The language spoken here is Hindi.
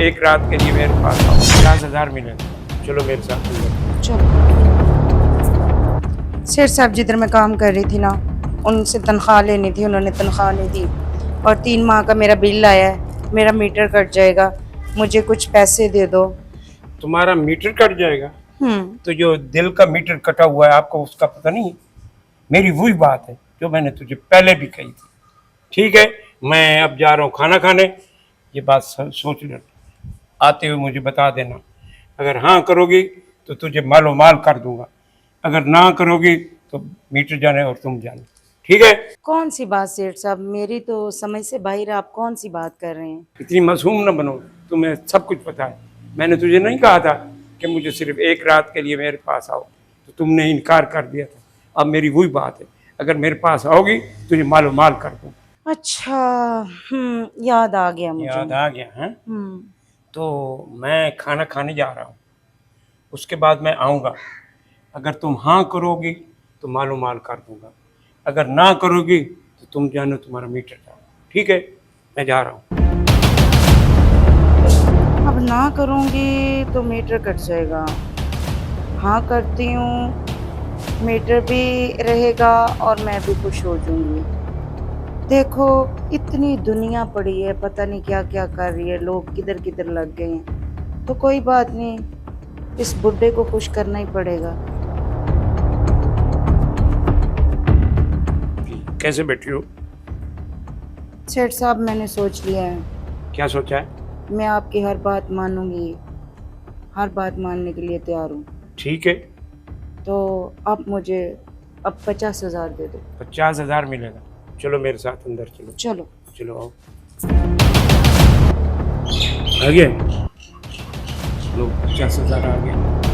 एक रात के लिए मेरे पास आओ, 50,000 मिलेगा। चलो मेरे साथ अंदर। चलो। सेठ साहब जिधर मैं काम कर रही थी ना, उनसे तनख्वाह लेनी थी, उन्होंने तनख्वाह नहीं दी और 3 माह का मेरा बिल आया है, मेरा मीटर कट जाएगा, मुझे कुछ पैसे दे दो। तुम्हारा मीटर कट जाएगा? हम्म। तो जो दिल का मीटर कटा हुआ है आपको उसका पता नहीं है? मेरी वही बात है जो मैंने तुझे पहले भी कही थी। ठीक है, मैं अब जा रहा हूँ खाना खाने। ये बात सोच लेना, आते हुए मुझे बता देना। अगर हाँ करोगी तो तुझे मालो माल कर दूंगा, अगर ना करोगी तो मीटर जाने और तुम जाने। ठीक है? कौन सी बात सेठ साहब, मेरी तो समझ से बाहर है, आप कौन सी बात कर रहे हैं? इतनी मासूम न बनो, तुम्हें सब कुछ पता है। मैंने तुझे नहीं कहा था कि मुझे सिर्फ एक रात के लिए मेरे पास आओ, तो तुमने इनकार कर दिया था। अब मेरी वही बात है, अगर मेरे पास आओगी तुझे मालो माल कर दूँ। अच्छा। याद आ गया मुझे। याद आ गया है? हम्म। तो मैं खाना खाने जा रहा हूँ, उसके बाद मैं आऊँगा। अगर तुम हाँ करोगी तो मालो माल कर दूंगा, अगर ना करोगी तो तुम जानो तुम्हारा मीटर जाओ। ठीक है, मैं जा रहा हूँ। अब ना करूँगी तो मीटर कट जाएगा, हाँ करती हूँ मीटर भी रहेगा और मैं भी खुश हो जाऊंगी। देखो, इतनी दुनिया पड़ी है, पता नहीं क्या क्या कर रही है, लोग किधर किधर लग गए हैं, तो कोई बात नहीं, इस बुड्ढे को खुश करना ही पड़ेगा। कैसे बैठी हो? सेठ साहब, मैंने सोच लिया है, क्या सोचा है? मैं आपकी हर बात मानूंगी, हर बात मानने के लिए तैयार हूँ। ठीक है, तो आप मुझे अब 50,000 दे दो। 50,000 मिलेगा। चलो मेरे साथ अंदर चलो। चलो। चलो आओ। आ गए? लो 50,000 आ गए।